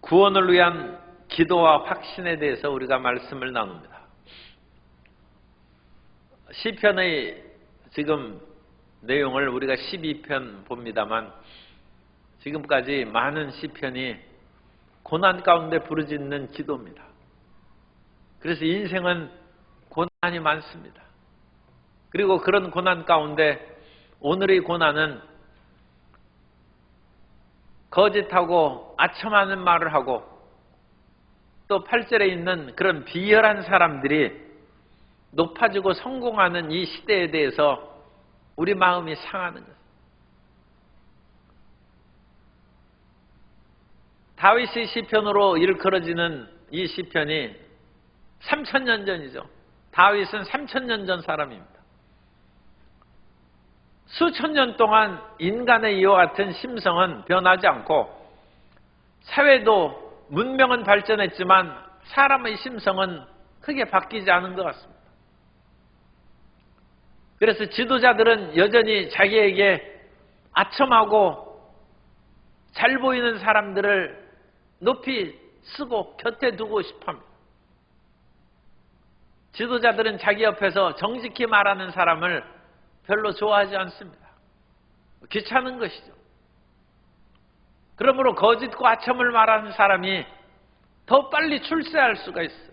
구원을 위한 기도와 확신에 대해서 우리가 말씀을 나눕니다. 시편의 지금 내용을 우리가 12편 봅니다만 지금까지 많은 시편이 고난 가운데 부르짖는 기도입니다. 그래서 인생은 고난이 많습니다. 그리고 그런 고난 가운데 오늘의 고난은 거짓하고 아첨하는 말을 하고 또 8절에 있는 그런 비열한 사람들이 높아지고 성공하는 이 시대에 대해서 우리 마음이 상하는 것. 다윗의 시편으로 일컬어지는 이 시편이 3000년 전이죠. 다윗은 3000년 전 사람입니다. 수천 년 동안 인간의 이와 같은 심성은 변하지 않고 사회도 문명은 발전했지만 사람의 심성은 크게 바뀌지 않은 것 같습니다. 그래서 지도자들은 여전히 자기에게 아첨하고 잘 보이는 사람들을 높이 쓰고 곁에 두고 싶어합니다. 지도자들은 자기 옆에서 정직히 말하는 사람을 별로 좋아하지 않습니다. 귀찮은 것이죠. 그러므로 거짓과 아첨을 말하는 사람이 더 빨리 출세할 수가 있어요.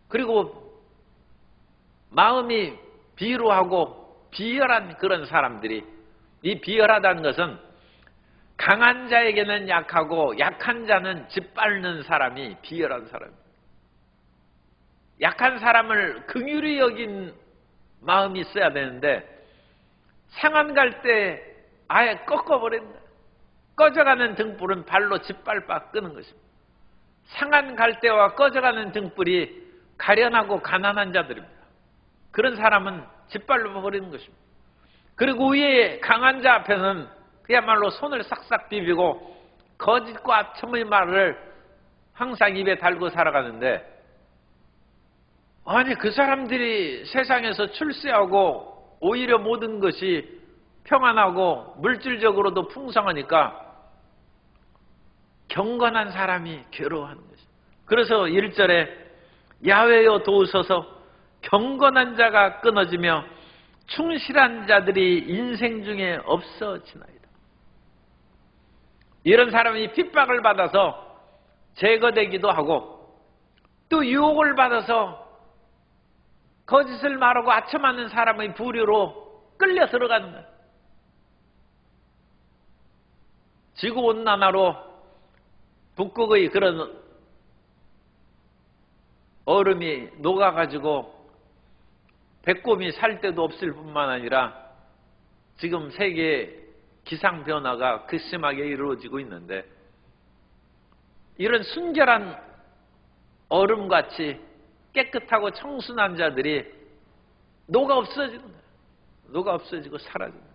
그리고 마음이 비루하고 비열한 그런 사람들이, 이 비열하다는 것은 강한 자에게는 약하고 약한 자는 짓밟는 사람이 비열한 사람입니다. 약한 사람을 긍휼히 여긴 마음이 있어야 되는데 상한 갈 때 아예 꺾어버린다. 꺼져가는 등불은 발로 짓밟아 끄는 것입니다. 상한 갈대와 꺼져가는 등불이 가련하고 가난한 자들입니다. 그런 사람은 짓밟아 버리는 것입니다. 그리고 위에 강한 자 앞에는 그야말로 손을 싹싹 비비고 거짓과 아첨의 말을 항상 입에 달고 살아가는데, 아니 그 사람들이 세상에서 출세하고 오히려 모든 것이 평안하고 물질적으로도 풍성하니까 경건한 사람이 괴로워하는 것입니다. 그래서 1절에 야훼여 도우소서 경건한 자가 끊어지며 충실한 자들이 인생 중에 없어지나이다. 이런 사람이 핍박을 받아서 제거되기도 하고 또 유혹을 받아서 거짓을 말하고 아첨하는 사람의 부류로 끌려 들어가는 거예요. 지구온난화로 북극의 그런 얼음이 녹아가지고 배꼽이 살 데도 없을 뿐만 아니라 지금 세계 기상변화가 극심하게 이루어지고 있는데, 이런 순결한 얼음같이 깨끗하고 청순한 자들이 녹아 없어지는 거예요. 녹아 없어지고 사라지는 거예요.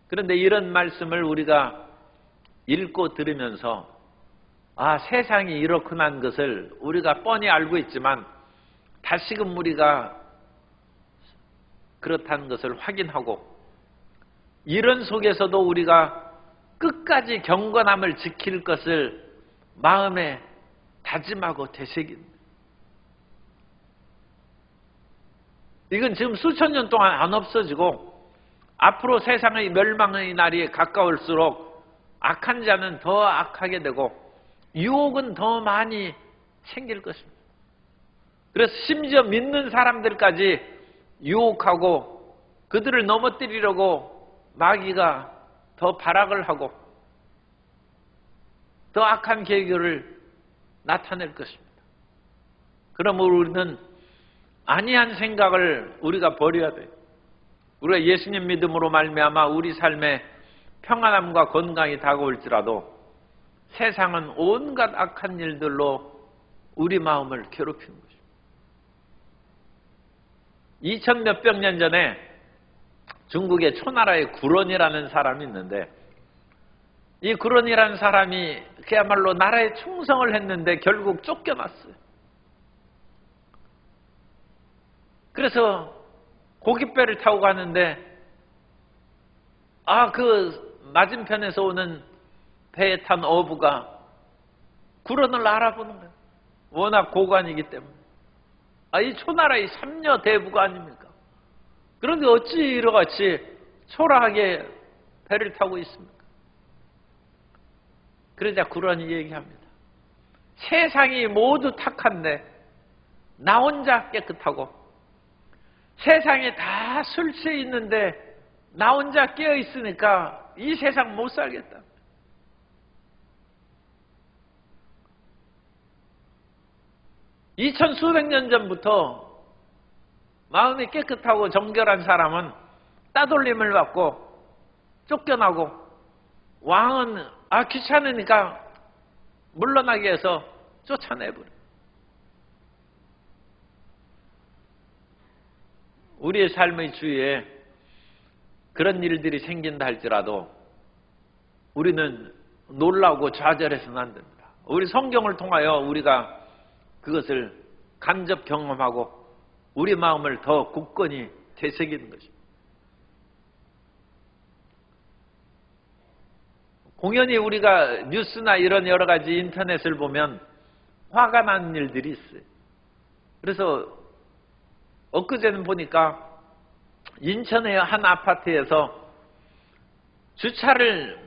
그런데 이런 말씀을 우리가 읽고 들으면서 아, 세상이 이렇구나 하는 것을 우리가 뻔히 알고 있지만 다시금 우리가 그렇다는 것을 확인하고, 이런 속에서도 우리가 끝까지 경건함을 지킬 것을 마음에 다짐하고 되새깁니다. 이건 지금 수천 년 동안 안 없어지고 앞으로 세상의 멸망의 날이 가까울수록 악한 자는 더 악하게 되고 유혹은 더 많이 생길 것입니다. 그래서 심지어 믿는 사람들까지 유혹하고 그들을 넘어뜨리려고 마귀가 더 발악을 하고 더 악한 계획을 나타낼 것입니다. 그러므로 우리는 아니한 생각을 우리가 버려야 돼요. 우리가 예수님 믿음으로 말미암아 우리 삶에 평안함과 건강이 다가올지라도 세상은 온갖 악한 일들로 우리 마음을 괴롭히는 것입니다. 2000 몇백 년 전에 중국의 초나라의 구런이라는 사람이 있는데, 이 구런이라는 사람이 그야말로 나라에 충성을 했는데 결국 쫓겨났어요. 그래서 고깃배를 타고 가는데 그 맞은편에서 오는 배에 탄 어부가 구런을 알아보는 거예요. 워낙 고관이기 때문에. 이 초나라의 삼녀 대부가 아닙니까? 그런데 어찌 이러같이 초라하게 배를 타고 있습니까? 그러자 구런이 얘기합니다. 세상이 모두 탁한데 나 혼자 깨끗하고, 세상에 다 술 취해 있는데 나 혼자 깨어 있으니까 이 세상 못 살겠다. 이천 수백 년 전부터 마음이 깨끗하고 정결한 사람은 따돌림을 받고 쫓겨나고, 왕은 귀찮으니까 물러나게 해서 쫓아내버려. 우리의 삶의 주위에 그런 일들이 생긴다 할지라도 우리는 놀라고 좌절해서는 안 됩니다. 우리 성경을 통하여 우리가 그것을 간접 경험하고 우리 마음을 더 굳건히 되새기는 것입니다. 공연히 우리가 뉴스나 이런 여러 가지 인터넷을 보면 화가 나는 일들이 있어요. 그래서 엊그제는 보니까 인천의 한 아파트에서 주차를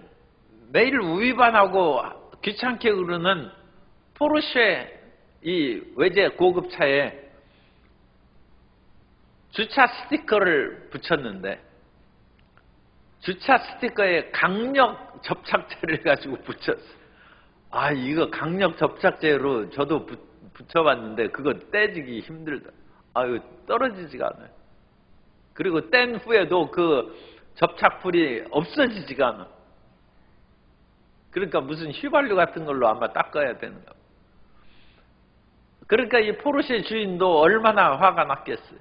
매일 위반하고 귀찮게 흐르는 포르쉐 이 외제 고급차에 주차 스티커를 붙였는데, 주차 스티커에 강력 접착제를 가지고 붙였어요. 이거 강력 접착제로 저도 붙여봤는데 그거 떼지기 힘들다. 떨어지지가 않아요. 그리고 뗀 후에도 그 접착풀이 없어지지가 않아. 그러니까 무슨 휘발유 같은 걸로 아마 닦아야 되는 거야. 그러니까 이 포르쉐 주인도 얼마나 화가 났겠어요.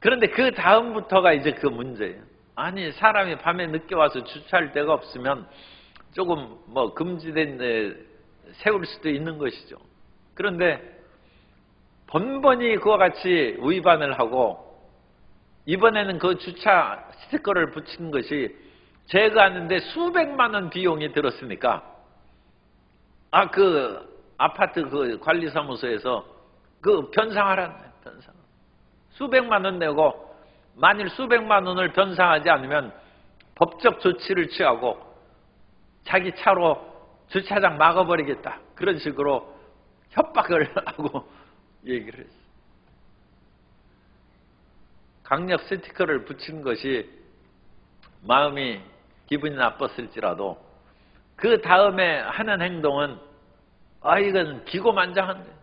그런데 그 다음부터가 이제 그 문제예요. 사람이 밤에 늦게 와서 주차할 데가 없으면 조금 금지된 데 세울 수도 있는 것이죠. 그런데 번번이 그와 같이 위반을 하고, 이번에는 그 주차 스티커를 붙인 것이 제거하는데 수백만 원 비용이 들었으니까 그 아파트 그 관리사무소에서 그 변상하라는 거예요. 변상. 수백만 원 내고 만일 수백만 원을 변상하지 않으면 법적 조치를 취하고 자기 차로 주차장 막아버리겠다. 그런 식으로 협박을 하고 얘기를 했어요. 강력 스티커를 붙인 것이 마음이 기분이 나빴을지라도 그 다음에 하는 행동은 이건 기고만장한 거예요.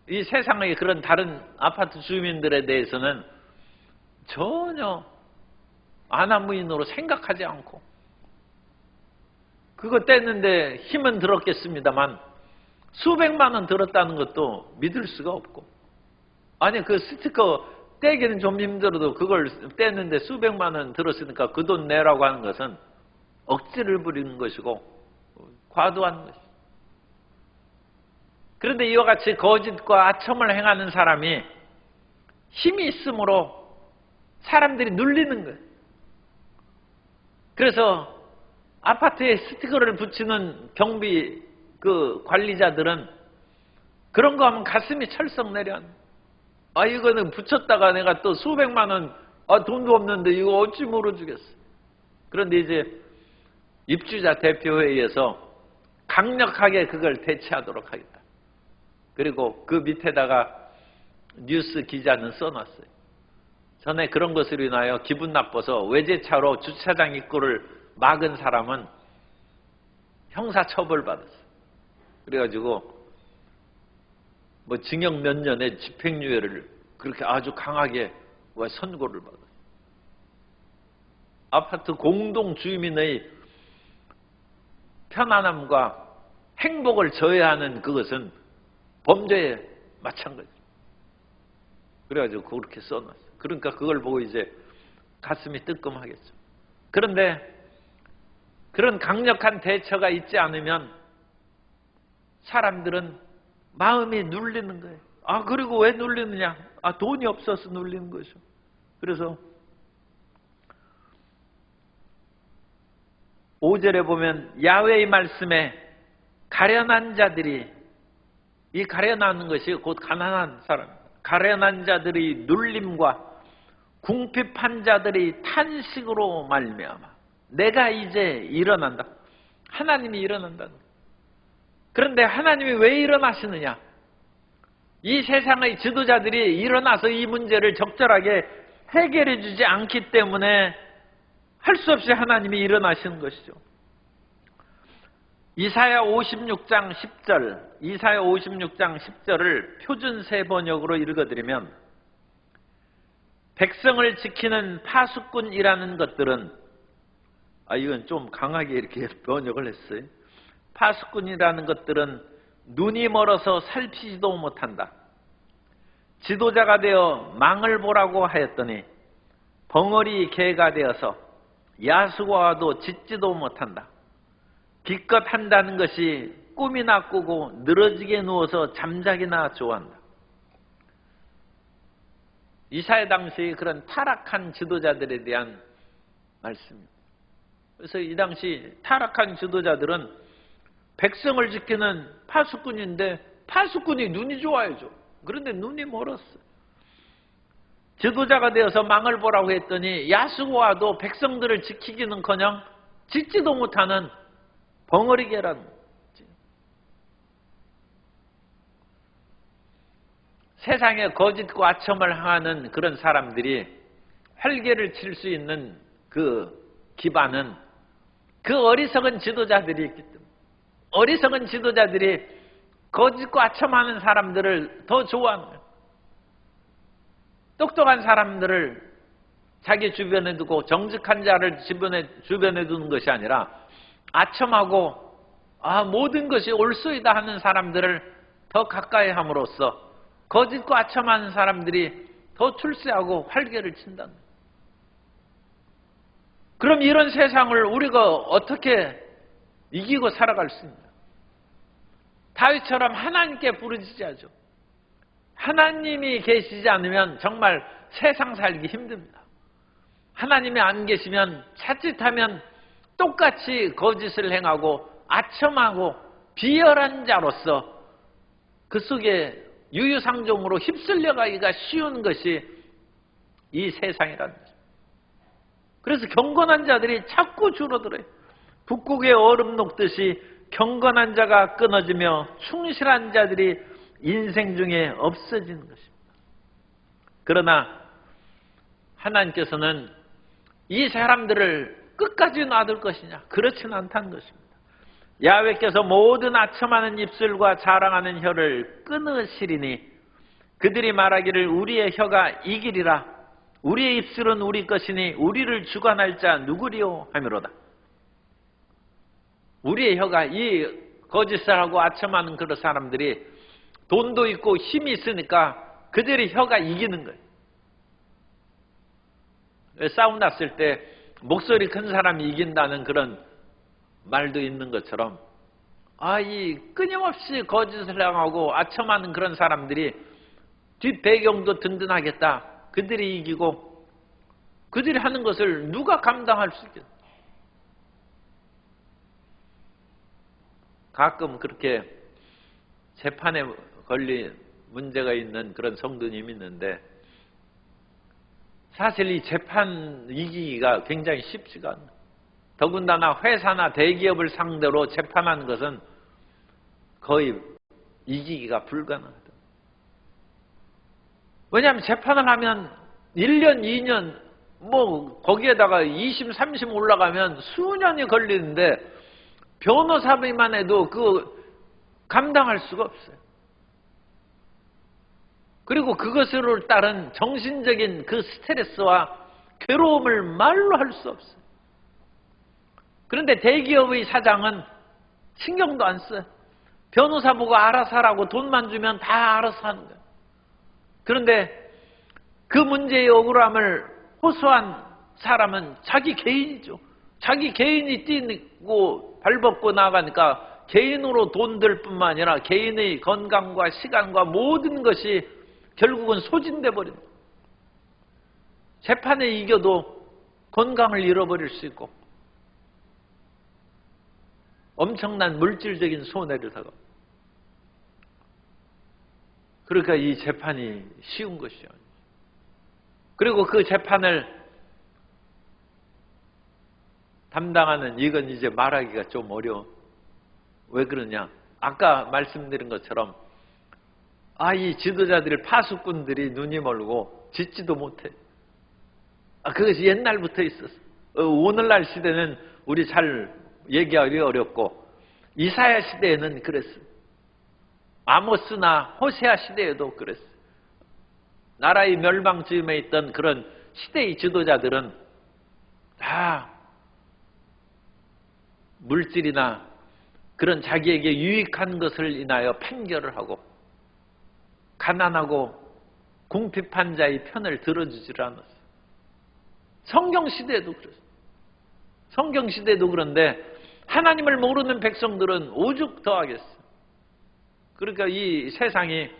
이 세상의 그런 다른 아파트 주민들에 대해서는 전혀 아나무인으로 생각하지 않고, 그거 뗐는데 힘은 들었겠습니다만 수백만 원 들었다는 것도 믿을 수가 없고, 그 스티커 떼기는 좀 힘들어도 그걸 뗐는데 수백만 원 들었으니까 그 돈 내라고 하는 것은 억지를 부리는 것이고 과도한 것이죠. 그런데 이와 같이 거짓과 아첨을 행하는 사람이 힘이 있으므로 사람들이 눌리는 거예요. 그래서 아파트에 스티커를 붙이는 경비 그 관리자들은 그런 거 하면 가슴이 철썩 내려앉는, 이거는 붙였다가 내가 또 수백만 원, 돈도 없는데 이거 어찌 물어주겠어. 그런데 이제 입주자 대표회의에서 강력하게 그걸 대체하도록 하겠다. 그리고 그 밑에다가 뉴스 기자는 써놨어요. 전에 그런 것으로 인하여 기분 나빠서 외제차로 주차장 입구를 막은 사람은 형사처벌 받았어요. 그래가지고 징역 몇 년에 집행유예를 그렇게 아주 강하게 선고를 받았어요. 아파트 공동 주민의 편안함과 행복을 저해하는 그것은 범죄에 마찬가지예요. 그래가지고 그렇게 써놨어요. 그러니까 그걸 보고 이제 가슴이 뜨끔하겠죠. 그런데 그런 강력한 대처가 있지 않으면 사람들은 마음이 눌리는 거예요. 그리고 왜 눌리느냐? 돈이 없어서 눌리는 거죠. 그래서 5절에 보면 야훼의 말씀에 가련한 자들이, 이 가련한 것이 곧 가난한 사람, 가련한 자들이 눌림과 궁핍한 자들이 탄식으로 말미암아 내가 이제 일어난다. 하나님이 일어난다. 그런데 하나님이 왜 일어나시느냐? 이 세상의 지도자들이 일어나서 이 문제를 적절하게 해결해 주지 않기 때문에 할 수 없이 하나님이 일어나시는 것이죠. 이사야 56장 10절, 이사야 56장 10절을 표준세 번역으로 읽어드리면, 백성을 지키는 파수꾼이라는 것들은, 이건 좀 강하게 이렇게 번역을 했어요. 파수꾼이라는 것들은 눈이 멀어서 살피지도 못한다. 지도자가 되어 망을 보라고 하였더니 벙어리 개가 되어서 야수가 와도 짖지도 못한다. 기껏 한다는 것이 꿈이나 꾸고 늘어지게 누워서 잠자기나 좋아한다. 이사야 당시 그런 타락한 지도자들에 대한 말씀입니다. 그래서 이 당시 타락한 지도자들은 백성을 지키는 파수꾼인데, 파수꾼이 눈이 좋아야죠. 그런데 눈이 멀었어요. 지도자가 되어서 망을 보라고 했더니 야수가 와도 백성들을 지키기는커녕 짖지도 못하는 벙어리개라는 거지. 세상에 거짓과 아첨을 행하는 그런 사람들이 활개를 칠 수 있는 그 기반은 그 어리석은 지도자들이 있기 때문에, 어리석은 지도자들이 거짓과 아첨하는 사람들을 더 좋아하는 거예요. 똑똑한 사람들을 자기 주변에 두고 정직한 자를 주변에 두는 것이 아니라 아첨하고 모든 것이 옳소이다 하는 사람들을 더 가까이 함으로써 거짓과 아첨하는 사람들이 더 출세하고 활개를 친다는 거예요. 그럼 이런 세상을 우리가 어떻게 이기고 살아갈 수 있냐? 다윗처럼 하나님께 부르짖어야죠. 하나님이 계시지 않으면 정말 세상 살기 힘듭니다. 하나님이 안 계시면 자칫하면 똑같이 거짓을 행하고 아첨하고 비열한 자로서 그 속에 유유상종으로 휩쓸려가기가 쉬운 것이 이 세상이라는 거죠. 그래서 경건한 자들이 자꾸 줄어들어요. 북극의 얼음 녹듯이 경건한 자가 끊어지며 충실한 자들이 인생 중에 없어지는 것입니다. 그러나 하나님께서는 이 사람들을 끝까지 놔둘 것이냐? 그렇지는 않다는 것입니다. 야훼께서 모든 아첨하는 입술과 자랑하는 혀를 끊으시리니 그들이 말하기를 우리의 혀가 이기리라. 우리의 입술은 우리 것이니 우리를 주관할 자 누구리요 하미로다. 우리의 혀가, 이 거짓을 하고 아첨하는 그런 사람들이 돈도 있고 힘이 있으니까 그들의 혀가 이기는 거예요. 싸움 났을 때 목소리 큰 사람이 이긴다는 그런 말도 있는 것처럼, 이 끊임없이 거짓을 하고 아첨하는 그런 사람들이 뒷배경도 든든하겠다. 그들이 이기고 그들이 하는 것을 누가 감당할 수 있겠다. 가끔 그렇게 재판에 걸린 문제가 있는 그런 성도님이 있는데, 사실 이 재판 이기기가 굉장히 쉽지가 않아요. 더군다나 회사나 대기업을 상대로 재판하는 것은 거의 이기기가 불가능하다. 왜냐하면 재판을 하면 1년, 2년, 거기에다가 2심, 3심 올라가면 수년이 걸리는데 변호사비만 해도 감당할 수가 없어요. 그리고 그것으로 따른 정신적인 그 스트레스와 괴로움을 말로 할 수 없어요. 그런데 대기업의 사장은 신경도 안 써요. 변호사 보고 알아서 하라고 돈만 주면 다 알아서 하는 거예요. 그런데 그 문제의 억울함을 호소한 사람은 자기 개인이죠. 자기 개인이 뛰고 발벗고 나가니까 개인으로 돈 들 뿐만 아니라 개인의 건강과 시간과 모든 것이 결국은 소진돼 버린다. 재판에 이겨도 건강을 잃어버릴 수 있고, 엄청난 물질적인 손해를 당하고. 그러니까 이 재판이 쉬운 것이죠. 그리고 그 재판을 담당하는 이건 이제 말하기가 좀 어려워. 왜 그러냐? 아까 말씀드린 것처럼 이 지도자들이 파수꾼들이 눈이 멀고 짓지도 못해. 그것이 옛날부터 있었어. 오늘날 시대는 우리 잘 얘기하기 어렵고 이사야 시대에는 그랬어. 아모스나 호세아 시대에도 그랬어. 나라의 멸망쯤에 있던 그런 시대의 지도자들은 다 물질이나 그런 자기에게 유익한 것을 인하여 판결을 하고 가난하고 궁핍한 자의 편을 들어주질 않았어. 성경시대에도 그랬어. 성경시대에도 그런데 하나님을 모르는 백성들은 오죽 더하겠어. 그러니까 이 세상이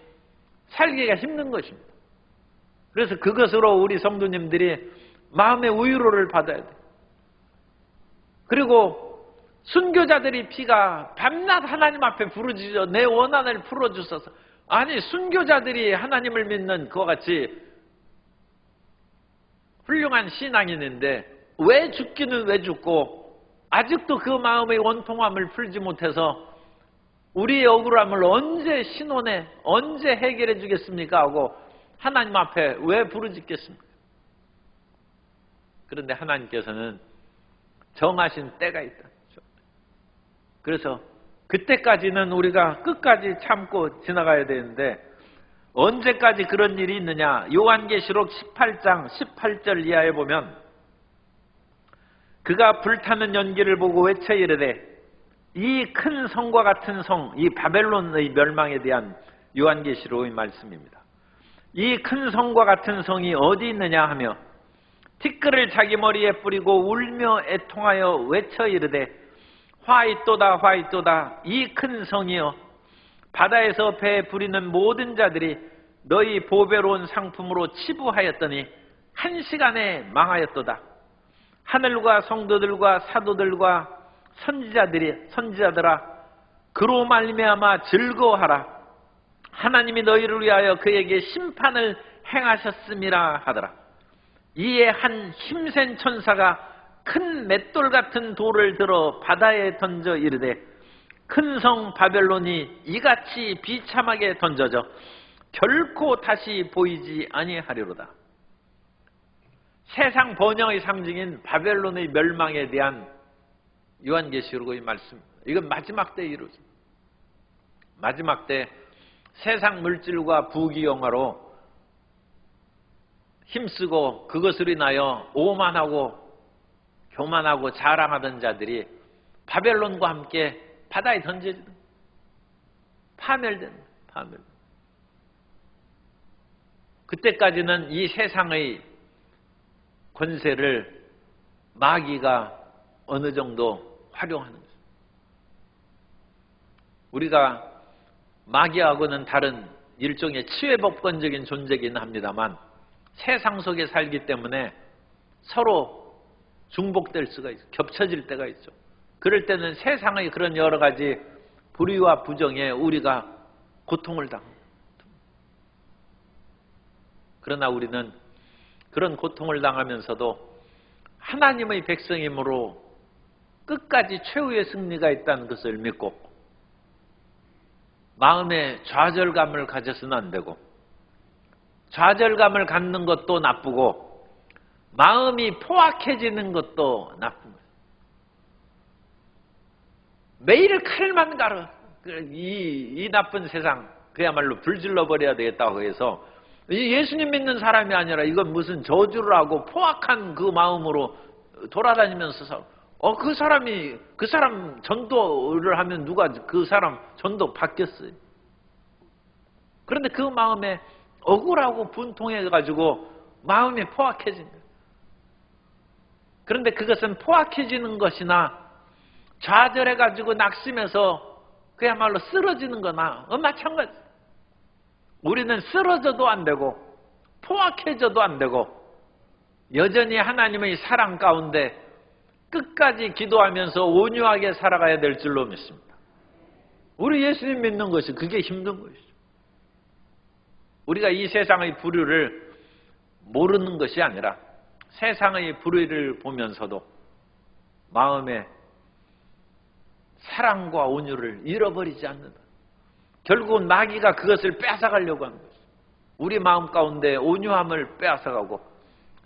살기가 힘든 것입니다. 그래서 그것으로 우리 성도님들이 마음의 위로를 받아야 돼. 그리고 순교자들이 피가 밤낮 하나님 앞에 부르짖어 내 원한을 풀어주소서. 아니 순교자들이 하나님을 믿는 그와 같이 훌륭한 신앙인인데 왜 죽기는 왜 죽고 아직도 그 마음의 원통함을 풀지 못해서 우리의 억울함을 언제 신원해 언제 해결해 주겠습니까 하고 하나님 앞에 왜 부르짖겠습니까? 그런데 하나님께서는 정하신 때가 있다. 그래서 그때까지는 우리가 끝까지 참고 지나가야 되는데 언제까지 그런 일이 있느냐? 요한계시록 18장 18절 이하에 보면 그가 불타는 연기를 보고 외쳐 이르되 이 큰 성과 같은 성, 이 바벨론의 멸망에 대한 요한계시록의 말씀입니다. 이 큰 성과 같은 성이 어디 있느냐 하며 티끌을 자기 머리에 뿌리고 울며 애통하여 외쳐 이르되 화 있도다 화 있도다 이 큰 성이여 바다에서 배 부리는 모든 자들이 너희 보배로운 상품으로 치부하였더니 한 시간에 망하였도다. 하늘과 성도들과 사도들과 선지자들아 그로 말미암아 즐거워하라. 하나님이 너희를 위하여 그에게 심판을 행하셨음이라 하더라. 이에 한 힘센 천사가 큰 맷돌 같은 돌을 들어 바다에 던져 이르되 큰 성 바벨론이 이같이 비참하게 던져져 결코 다시 보이지 아니하리로다. 세상 번영의 상징인 바벨론의 멸망에 대한 요한계시록의 말씀. 이건 마지막 때에 이루어집니다. 마지막 때 세상 물질과 부귀영화로 힘쓰고 그것으로 인하여 오만하고 교만하고 자랑하던 자들이 바벨론과 함께 바다에 던져지는 파멸된다. 파멸. 그때까지는 이 세상의 권세를 마귀가 어느 정도 활용하는 거죠. 우리가 마귀하고는 다른 일종의 치외법권적인 존재이긴 합니다만 세상 속에 살기 때문에 서로 중복될 수가 있어요. 겹쳐질 때가 있죠. 그럴 때는 세상의 그런 여러 가지 불의와 부정에 우리가 고통을 당합니다. 그러나 우리는 그런 고통을 당하면서도 하나님의 백성이므로 끝까지 최후의 승리가 있다는 것을 믿고 마음에 좌절감을 가져서는 안 되고 좌절감을 갖는 것도 나쁘고 마음이 포악해지는 것도 나쁜 거예요. 매일 칼만 갈아. 이 나쁜 세상 그야말로 불질러 버려야 되겠다고 해서 예수님 믿는 사람이 아니라 이건 무슨 저주를 하고 포악한 그 마음으로 돌아다니면서 그 사람 전도를 하면 누가 그 사람 전도 바뀌었어요. 그런데 그 마음에 억울하고 분통해가지고 마음이 포악해진 거예요. 그런데 그것은 포악해지는 것이나 좌절해가지고 낙심해서 그야말로 쓰러지는 거나 마찬가지. 우리는 쓰러져도 안 되고 포악해져도 안 되고 여전히 하나님의 사랑 가운데 끝까지 기도하면서 온유하게 살아가야 될 줄로 믿습니다. 우리 예수님 믿는 것이 그게 힘든 것이죠. 우리가 이 세상의 불의를 모르는 것이 아니라 세상의 불의를 보면서도 마음에 사랑과 온유를 잃어버리지 않는다. 결국은 마귀가 그것을 뺏어가려고 하는 것이죠. 우리 마음 가운데 온유함을 빼앗아가고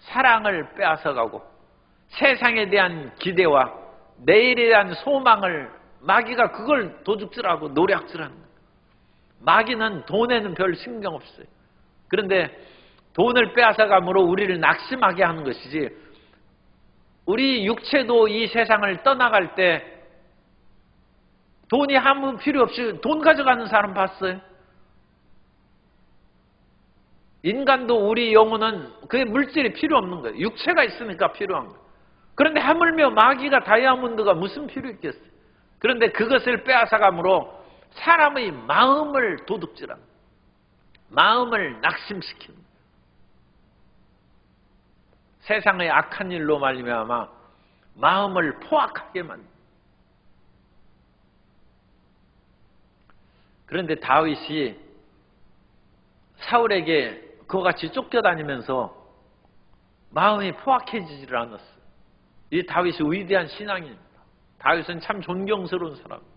사랑을 빼앗아가고 세상에 대한 기대와 내일에 대한 소망을 마귀가 그걸 도둑질하고 노략질하는 거예요. 마귀는 돈에는 별 신경 없어요. 그런데 돈을 빼앗아감으로 우리를 낙심하게 하는 것이지, 우리 육체도 이 세상을 떠나갈 때 돈이 아무 필요 없이 돈 가져가는 사람 봤어요? 인간도 우리 영혼은 그게 물질이 필요 없는 거예요. 육체가 있으니까 필요한 거예요. 그런데 하물며 마귀가 다이아몬드가 무슨 필요 있겠어요? 그런데 그것을 빼앗아감으로 사람의 마음을 도둑질하는 거예요. 마음을 낙심시키는 거예요. 세상의 악한 일로 말미암아 마음을 포악하게 만듭니다. 그런데 다윗이 사울에게 그와 같이 쫓겨다니면서 마음이 포악해지지를 않았어요. 이 다윗이 위대한 신앙입니다. 다윗은 참 존경스러운 사람입니다.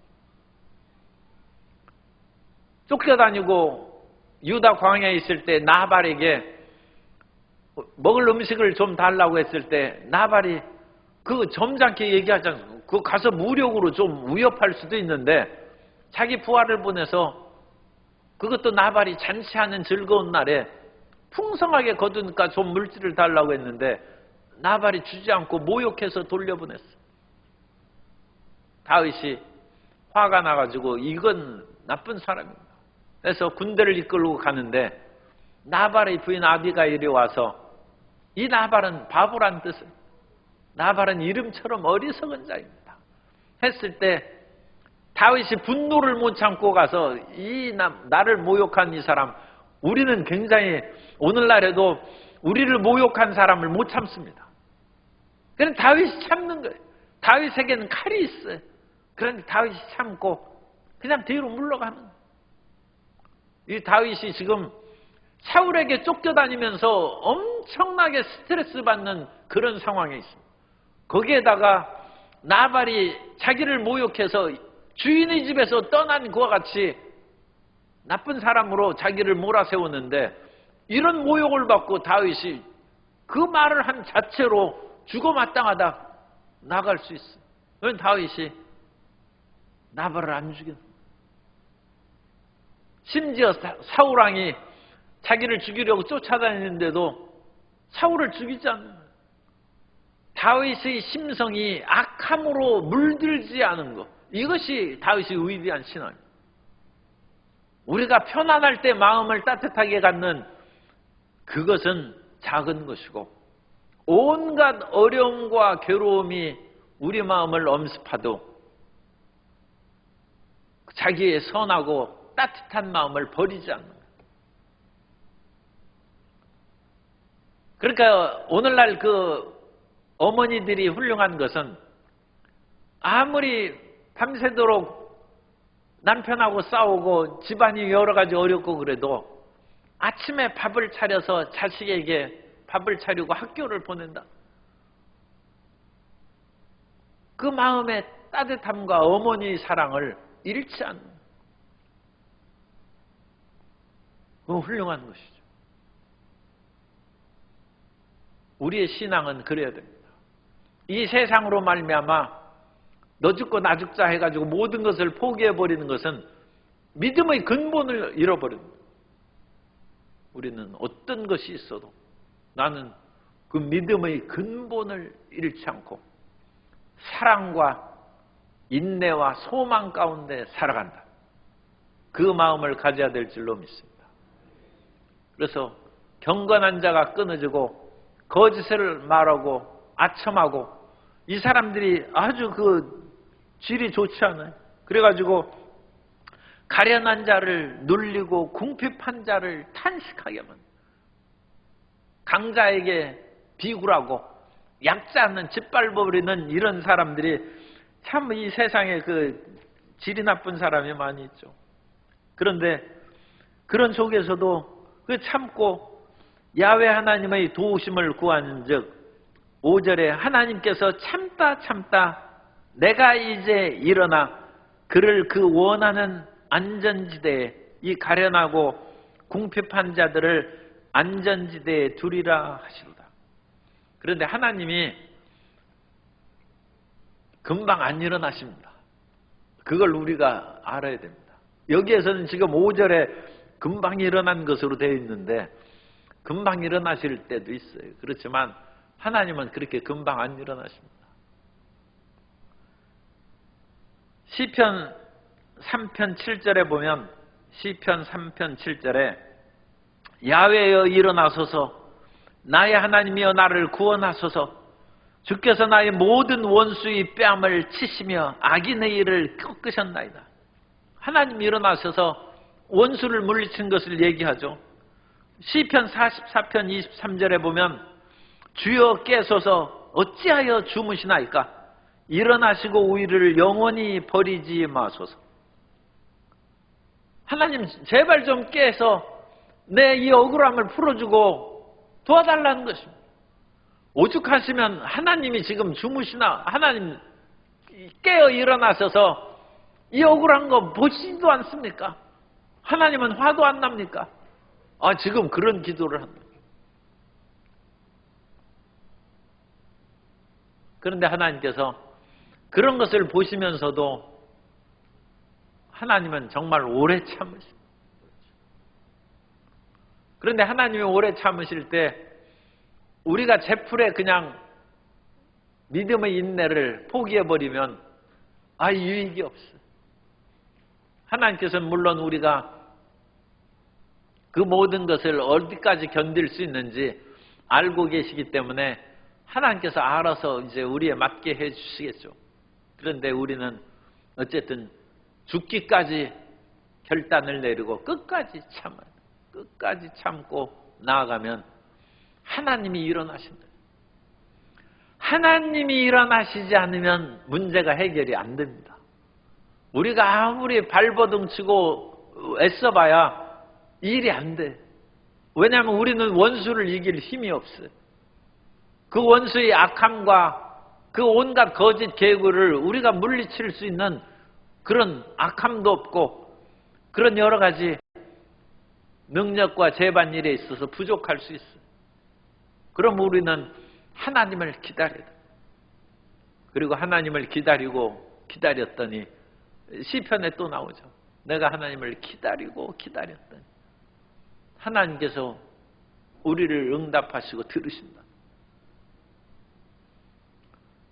쫓겨다니고 유다 광야에 있을 때 나발에게 먹을 음식을 좀 달라고 했을 때 나발이 그 점잖게 얘기하지 않습니까? 그거 가서 무력으로 좀 위협할 수도 있는데 자기 부하를 보내서 그것도 나발이 잔치하는 즐거운 날에 풍성하게 거두니까 좀 물질을 달라고 했는데 나발이 주지 않고 모욕해서 돌려보냈어. 다윗이 화가 나가지고 이건 나쁜 사람입니다. 그래서 군대를 이끌고 가는데 나발의 부인 아비가일이 와서 이 나발은 바보란 뜻은 나발은 이름처럼 어리석은 자입니다 했을 때 다윗이 분노를 못 참고 가서 나를 모욕한 이 사람, 우리는 굉장히 오늘날에도 우리를 모욕한 사람을 못 참습니다. 그런데 다윗이 참는 거예요. 다윗에게는 칼이 있어요. 그런데 다윗이 참고 그냥 뒤로 물러가는 거예요. 이 다윗이 지금 사울에게 쫓겨다니면서 엄청나게 스트레스 받는 그런 상황에 있습니다. 거기에다가 나발이 자기를 모욕해서 주인의 집에서 떠난 그와 같이 나쁜 사람으로 자기를 몰아세웠는데 이런 모욕을 받고 다윗이 그 말을 한 자체로 죽어마땅하다 나갈 수 있어요. 그건 다윗이 나발을 안 죽였어요. 심지어 사울왕이 자기를 죽이려고 쫓아다니는데도 사울을 죽이지 않는 거예요. 다윗의 심성이 악함으로 물들지 않은 것, 이것이 다윗의 위대한 신앙입니다. 우리가 편안할 때 마음을 따뜻하게 갖는 그것은 작은 것이고 온갖 어려움과 괴로움이 우리 마음을 엄습하도 자기의 선하고 따뜻한 마음을 버리지 않는 거예요. 그러니까 오늘날 그 어머니들이 훌륭한 것은 아무리 밤새도록 남편하고 싸우고 집안이 여러 가지 어렵고 그래도 아침에 밥을 차려서 자식에게 밥을 차리고 학교를 보낸다. 그 마음의 따뜻함과 어머니의 사랑을 잃지 않는, 그건 훌륭한 것이죠. 우리의 신앙은 그래야 됩니다. 이 세상으로 말미암아 너 죽고 나 죽자 해가지고 모든 것을 포기해버리는 것은 믿음의 근본을 잃어버립니다. 우리는 어떤 것이 있어도 나는 그 믿음의 근본을 잃지 않고 사랑과 인내와 소망 가운데 살아간다. 그 마음을 가져야 될 줄로 믿습니다. 그래서 경건한 자가 끊어지고 거짓을 말하고 아첨하고 이 사람들이 아주 그 질이 좋지 않아요. 그래가지고 가련한 자를 눌리고 궁핍한 자를 탄식하게 만듭니다. 강자에게 비굴하고 약자는 짓밟아버리는 이런 사람들이 참 이 세상에 그 질이 나쁜 사람이 많이 있죠. 그런데 그런 속에서도 그 참고 야훼 하나님의 도우심을 구하는 즉 5절에 하나님께서 참다 내가 이제 일어나 그를 그 원하는 안전지대에 이 가련하고 궁핍한 자들을 안전지대에 두리라 하시로다. 그런데 하나님이 금방 안 일어나십니다. 그걸 우리가 알아야 됩니다. 여기에서는 지금 5절에 금방 일어난 것으로 되어 있는데 금방 일어나실 때도 있어요. 그렇지만 하나님은 그렇게 금방 안 일어나십니다. 시편 3편 7절에 보면 시편 3편 7절에 야훼여 일어나소서 나의 하나님이여 나를 구원하소서 주께서 나의 모든 원수의 뺨을 치시며 악인의 일을 꺾으셨나이다. 하나님이 일어나셔서 원수를 물리친 것을 얘기하죠. 시편 44편 23절에 보면 주여 깨소서 어찌하여 주무시나이까 일어나시고 우리를 영원히 버리지 마소서. 하나님 제발 좀 깨서 내 이 억울함을 풀어주고 도와달라는 것입니다. 오죽하시면 하나님이 지금 주무시나 하나님 깨어 일어나셔서 이 억울한 거 보시지도 않습니까? 하나님은 화도 안 납니까? 지금 그런 기도를 합니다. 그런데 하나님께서 그런 것을 보시면서도 하나님은 정말 오래 참으십니다. 그런데 하나님이 오래 참으실 때 우리가 제풀에 그냥 믿음의 인내를 포기해버리면 유익이 없어요. 하나님께서는 물론 우리가 그 모든 것을 어디까지 견딜 수 있는지 알고 계시기 때문에 하나님께서 알아서 이제 우리에 맞게 해주시겠죠. 그런데 우리는 어쨌든 죽기까지 결단을 내리고 끝까지 참아요. 끝까지 참고 나아가면 하나님이 일어나신다. 하나님이 일어나시지 않으면 문제가 해결이 안 됩니다. 우리가 아무리 발버둥 치고 애써봐야 일이 안 돼. 왜냐하면 우리는 원수를 이길 힘이 없어요. 그 원수의 악함과 그 온갖 거짓 계구를 우리가 물리칠 수 있는 그런 악함도 없고 그런 여러 가지 능력과 재반일에 있어서 부족할 수 있어요. 그럼 우리는 하나님을 기다려야 돼요. 그리고 하나님을 기다렸더니 시편에 또 나오죠. 내가 하나님을 기다렸더니 하나님께서 우리를 응답하시고 들으신다.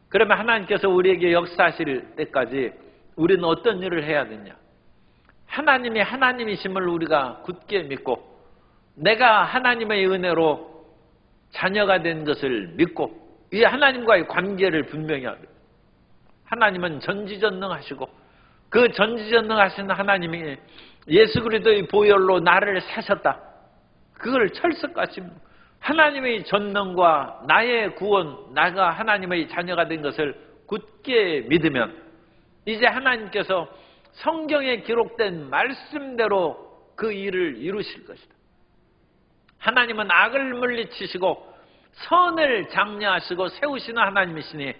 그러면 하나님께서 우리에게 역사하실 때까지 우리는 어떤 일을 해야 되냐? 하나님이 하나님이심을 우리가 굳게 믿고 내가 하나님의 은혜로 자녀가 된 것을 믿고 이 하나님과의 관계를 분명히 하고 하나님은 전지전능하시고 그 전지전능하신 하나님이 예수 그리스도의 보혈로 나를 사셨다. 그걸 철석같이 하나님의 전능과 나의 구원, 나가 하나님의 자녀가 된 것을 굳게 믿으면 이제 하나님께서 성경에 기록된 말씀대로 그 일을 이루실 것이다. 하나님은 악을 물리치시고 선을 장려하시고 세우시는 하나님이시니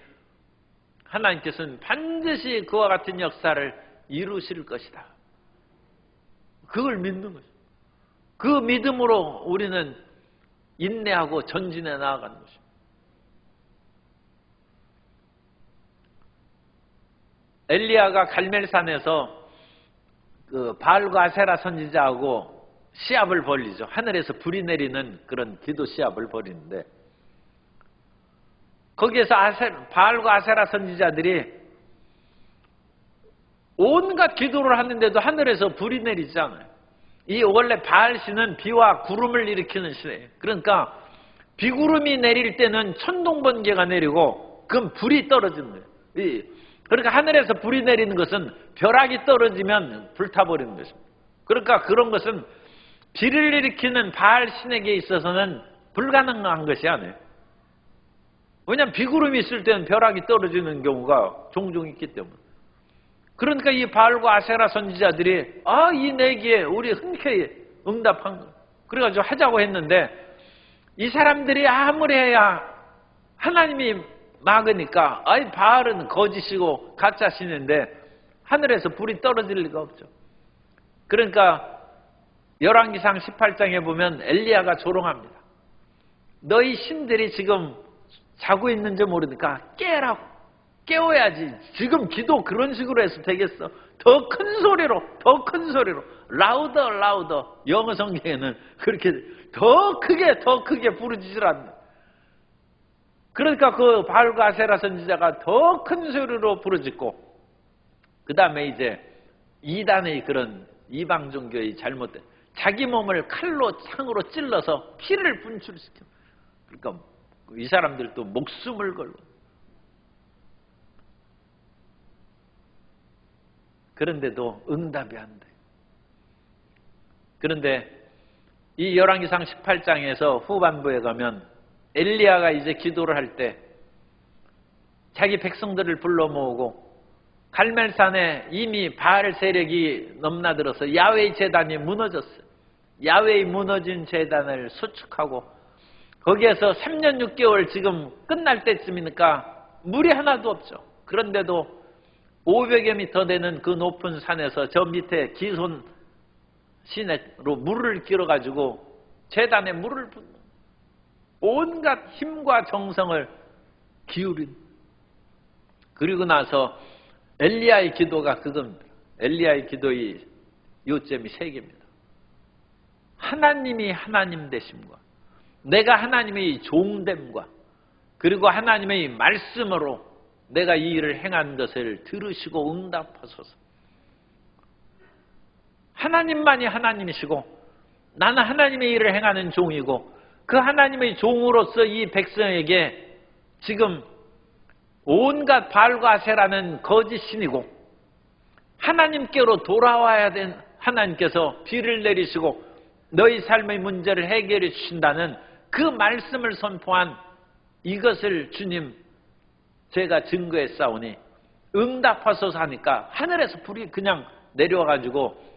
하나님께서는 반드시 그와 같은 역사를 이루실 것이다. 그걸 믿는 거죠. 그 믿음으로 우리는 인내하고 전진해 나아가는 것입니다. 엘리야가 갈멜산에서 그 바알과 아세라 선지자하고 시합을 벌이죠. 하늘에서 불이 내리는 그런 기도 시합을 벌이는데 거기에서 바알과 아세라 선지자들이 온갖 기도를 하는데도 하늘에서 불이 내리지 않아요. 이 원래 바알 신은 비와 구름을 일으키는 신이에요. 그러니까 비구름이 내릴 때는 천둥번개가 내리고 그건 불이 떨어지는 거예요. 그러니까 하늘에서 불이 내리는 것은 벼락이 떨어지면 불타버리는 것입니다. 그러니까 그런 것은 비를 일으키는 바알 신에게 있어서는 불가능한 것이 아니에요. 왜냐하면 비구름이 있을 때는 벼락이 떨어지는 경우가 종종 있기 때문에. 그러니까 이 바알과 아세라 선지자들이 이 내기에 우리 흔쾌히 응답한 거예요. 그래가지고 하자고 했는데 이 사람들이 아무리 해야 하나님이 막으니까 바알은 거짓이고 가짜 신인데 하늘에서 불이 떨어질 리가 없죠. 그러니까 열왕기상 18장에 보면 엘리야가 조롱합니다. 너희 신들이 지금 자고 있는지 모르니까 깨라고. 깨워야지. 지금 기도 그런 식으로 해서 되겠어. 더 큰 소리로 라우더. 영어 성경에는 그렇게 더 크게 부르짖으라 합니다. 그러니까 그 바알과 아세라 선지자가 더 큰 소리로 부르짖고, 그 다음에 이제 이단의 그런 이방 종교의 잘못된 자기 몸을 칼로 창으로 찔러서 피를 분출시켜. 그러니까 이 사람들도 목숨을 걸고. 그런데도 응답이 안 돼. 그런데 이 열왕기상 18장에서 후반부에 가면 엘리야가 이제 기도를 할 때 자기 백성들을 불러 모으고 갈멜산에 이미 바알 세력이 넘나들어서 야훼의 제단이 무너졌어요. 야훼의 무너진 제단을 수축하고 거기에서 3년 6개월 지금 끝날 때쯤이니까 물이 하나도 없죠. 그런데도 500여 미터 되는 그 높은 산에서 저 밑에 기손 시내로 물을 길어가지고 제단에 물을 붓는 온갖 힘과 정성을 기울인. 그리고 나서 엘리야의 기도가 그겁니다. 엘리야의 기도의 요점이 3개입니다. 하나님이 하나님 되심과 내가 하나님의 종됨과 그리고 하나님의 말씀으로 내가 이 일을 행한 것을 들으시고 응답하소서. 하나님만이 하나님이시고 나는 하나님의 일을 행하는 종이고 그 하나님의 종으로서 이 백성에게 지금 온갖 바알과 아세라는 거짓신이고 하나님께로 돌아와야 된 하나님께서 비를 내리시고 너희 삶의 문제를 해결해 주신다는 그 말씀을 선포한 이것을 주님 제가 증거해 싸우니 응답하소서 하니까 하늘에서 불이 그냥 내려와가지고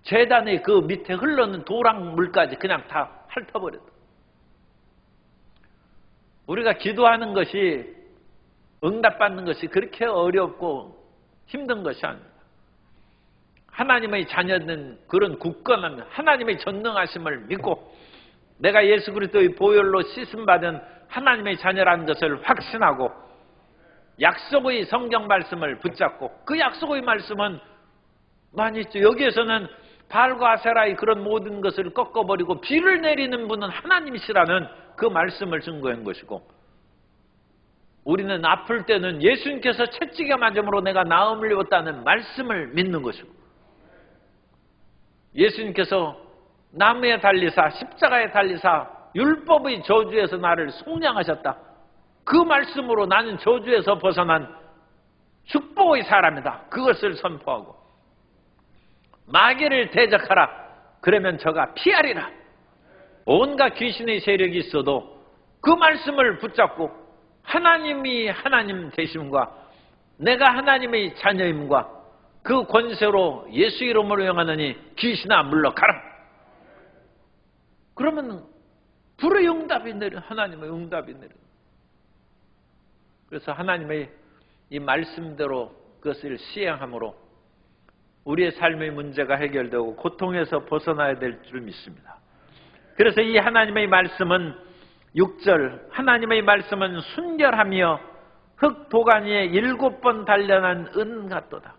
제단의 그 밑에 흘러는 도랑물까지 그냥 다 핥아버렸다. 우리가 기도하는 것이 응답받는 것이 그렇게 어렵고 힘든 것이 아닙니다. 하나님의 자녀는 그런 굳건한 하나님의 전능하심을 믿고 내가 예수 그리스도의 보혈로 씻음받은 하나님의 자녀라는 것을 확신하고 약속의 성경 말씀을 붙잡고 그 약속의 말씀은 많이 있죠. 여기에서는 바알과 아세라의 그런 모든 것을 꺾어버리고 비를 내리는 분은 하나님이시라는 그 말씀을 증거한 것이고 우리는 아플 때는 예수님께서 채찍에 맞음으로 내가 나음을 입었다는 말씀을 믿는 것이고 예수님께서 나무에 달리사 십자가에 달리사 율법의 저주에서 나를 속량하셨다. 그 말씀으로 나는 저주에서 벗어난 축복의 사람이다. 그것을 선포하고 마귀를 대적하라. 그러면 저가 피하리라. 온갖 귀신의 세력이 있어도 그 말씀을 붙잡고 하나님이 하나님 되심과 내가 하나님의 자녀임과 그 권세로 예수 이름으로 명하느니 귀신아 물러가라. 그러면 불의 응답이 내려 하나님의 응답이 내려. 그래서 하나님의 이 말씀대로 그것을 시행함으로 우리의 삶의 문제가 해결되고 고통에서 벗어나야 될 줄 믿습니다. 그래서 이 하나님의 말씀은 6절 하나님의 말씀은 순결하며 흙 도간 위에 7번 단련한 은 같도다.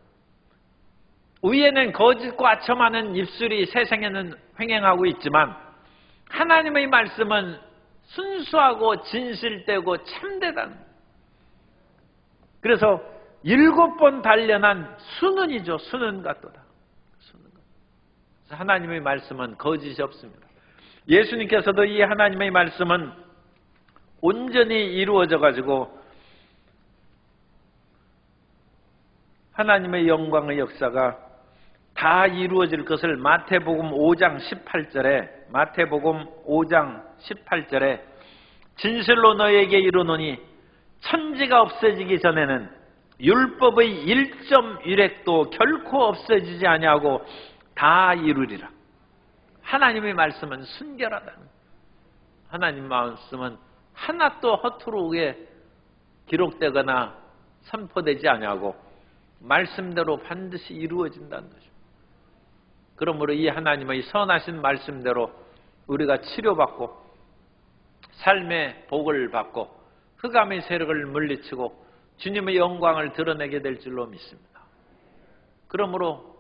위에는 거짓과 아첨하는 입술이 세상에는 횡행하고 있지만 하나님의 말씀은 순수하고 진실되고 참되다는. 그래서 7번 단련한 수는이죠. 수는 같도다. 하나님의 말씀은 거짓이 없습니다. 예수님께서도 이 하나님의 말씀은 온전히 이루어져 가지고 하나님의 영광의 역사가 다 이루어질 것을 마태복음 5장 18절에 진실로 너희에게 이르노니 천지가 없어지기 전에는 율법의 1.1획도 결코 없어지지 아니하고 다 이루리라. 하나님의 말씀은 순결하다는, 하나님 말씀은 하나도 허투루에 기록되거나 선포되지 아니하고 말씀대로 반드시 이루어진다는 것입니다. 그러므로 이 하나님의 선하신 말씀대로 우리가 치료받고 삶의 복을 받고 흑암의 세력을 물리치고 주님의 영광을 드러내게 될 줄로 믿습니다. 그러므로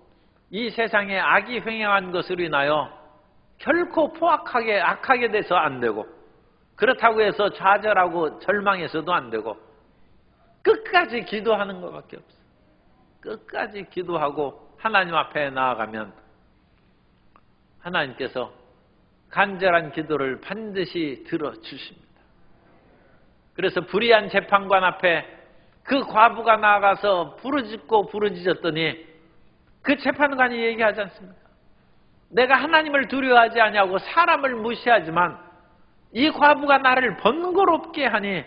이 세상에 악이 횡행한 것으로 인하여 결코 포악하게 악하게 돼서 안 되고, 그렇다고 해서 좌절하고 절망해서도 안 되고, 끝까지 기도하는 것밖에 없어요. 끝까지 기도하고 하나님 앞에 나아가면 하나님께서 간절한 기도를 반드시 들어주십니다. 그래서 불의한 재판관 앞에 그 과부가 나아가서 부르짖었더니 그 재판관이 얘기하지 않습니까? 내가 하나님을 두려워하지 아니하고 사람을 무시하지만 이 과부가 나를 번거롭게 하니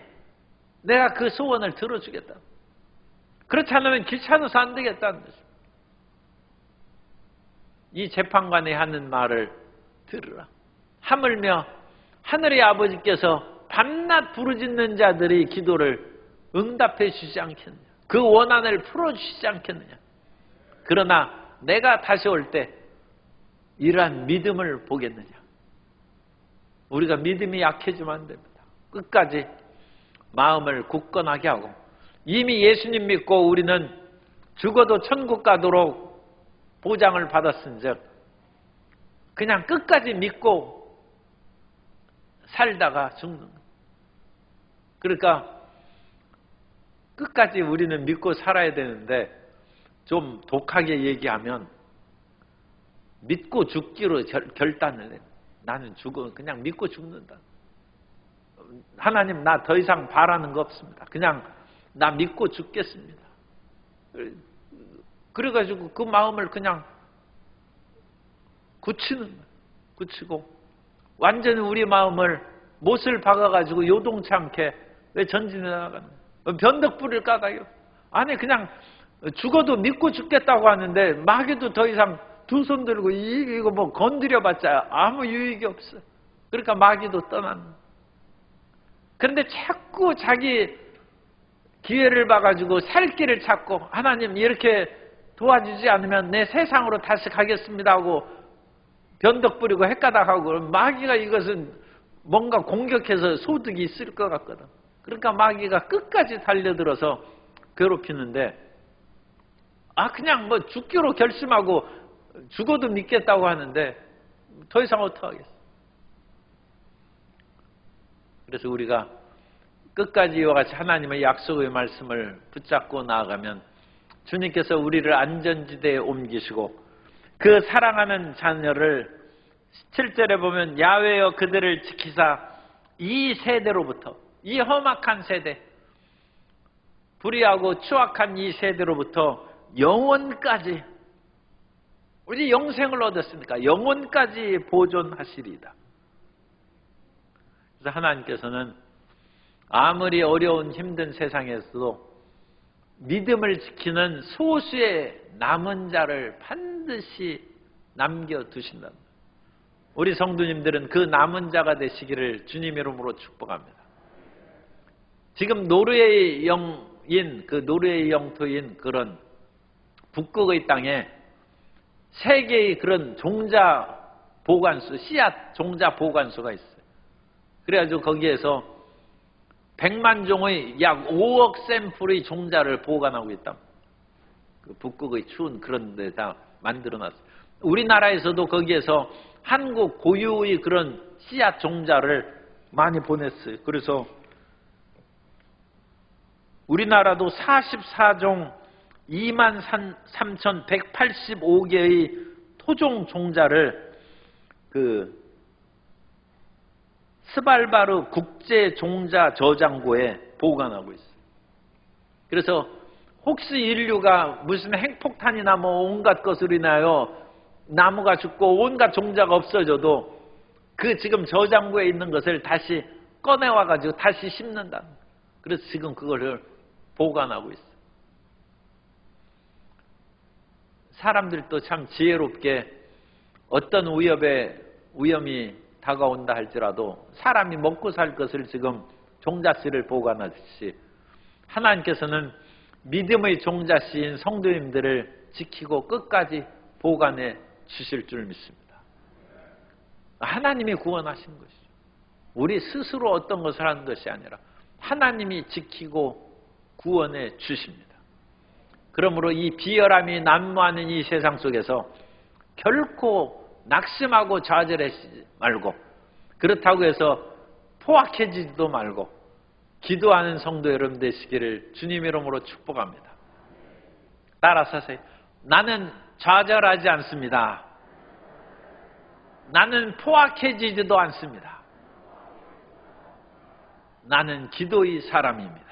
내가 그 소원을 들어주겠다. 그렇지 않으면 귀찮아서 안 되겠다는 것입니다. 이 재판관이 하는 말을 들으라. 하물며 하늘의 아버지께서 밤낮 부르짖는 자들의 기도를 응답해 주시지 않겠느냐. 그 원한을 풀어주시지 않겠느냐. 그러나 내가 다시 올 때 이러한 믿음을 보겠느냐. 우리가 믿음이 약해지면 안 됩니다. 끝까지 마음을 굳건하게 하고, 이미 예수님 믿고 우리는 죽어도 천국 가도록 보장을 받았은즉 그냥 끝까지 믿고 살다가 죽는 거예요. 그러니까 끝까지 우리는 믿고 살아야 되는데, 좀 독하게 얘기하면 믿고 죽기로 결단을 해요. 나는 죽어, 그냥 믿고 죽는다. 하나님, 나 더 이상 바라는 거 없습니다. 그냥 나 믿고 죽겠습니다. 그래가지고 그 마음을 그냥 굳히는 거예요. 굳히고 완전히 우리 마음을 못을 박아가지고 요동치 않게 왜 전진해 나가는 거예요. 변덕불을 까다요. 아니 그냥 죽어도 믿고 죽겠다고 하는데 마귀도 더 이상 두 손 들고 이거 뭐 건드려봤자 아무 유익이 없어. 그러니까 마귀도 떠나는 거예요. 그런데 자꾸 자기 기회를 봐가지고 살 길을 찾고, 하나님 이렇게 도와주지 않으면 내 세상으로 다시 가겠습니다 하고 변덕 부리고 헷가닥하고, 마귀가 이것은 뭔가 공격해서 소득이 있을 것 같거든. 그러니까 마귀가 끝까지 달려들어서 괴롭히는데, 그냥 뭐 죽기로 결심하고 죽어도 믿겠다고 하는데 더 이상 어떡하겠어. 그래서 우리가 끝까지 이와 같이 하나님의 약속의 말씀을 붙잡고 나아가면 주님께서 우리를 안전지대에 옮기시고 그 사랑하는 자녀를 7절에 보면 야훼여 그들을 지키사 이 세대로부터, 이 험악한 세대, 불의하고 추악한 이 세대로부터 영원까지, 우리 영생을 얻었으니까 영원까지 보존하시리이다. 그래서 하나님께서는 아무리 어려운 힘든 세상에서도 믿음을 지키는 소수의 남은 자를 반드시 남겨두신다. 우리 성도님들은 그 남은 자가 되시기를 주님 이름으로 축복합니다. 지금 노르웨이 영토인 그런 북극의 땅에 세 개의 그런 종자 보관소, 씨앗 종자 보관소가 있어요. 그래가지고 거기에서 100만 종의 약 5억 샘플의 종자를 보관하고 있다. 그 북극의 추운 그런 데다 만들어놨어요. 우리나라에서도 거기에서 한국 고유의 그런 씨앗 종자를 많이 보냈어요. 그래서 우리나라도 44종 23,185개의 토종 종자를 그 스발바르 국제 종자 저장고에 보관하고 있어요. 그래서 혹시 인류가 무슨 핵폭탄이나 뭐 온갖 것으로 인하여 나무가 죽고 온갖 종자가 없어져도 그 지금 저장고에 있는 것을 다시 꺼내와가지고 다시 심는다. 그래서 지금 그걸 보관하고 있어. 사람들도 참 지혜롭게 어떤 위험이 다가온다 할지라도 사람이 먹고 살 것을 지금 종자씨를 보관하듯이 하나님께서는 믿음의 종자씨인 성도님들을 지키고 끝까지 보관해 주실 줄 믿습니다. 하나님이 구원하신 것이죠. 우리 스스로 어떤 것을 하는 것이 아니라 하나님이 지키고 구원해 주십니다. 그러므로 이 비열함이 난무하는 이 세상 속에서 결코 낙심하고 좌절하지 말고, 그렇다고 해서 포악해지지도 말고 기도하는 성도 여러분 되시기를 주님 이름으로 축복합니다. 따라서 하세요. 나는 좌절하지 않습니다. 나는 포악해지지도 않습니다. 나는 기도의 사람입니다.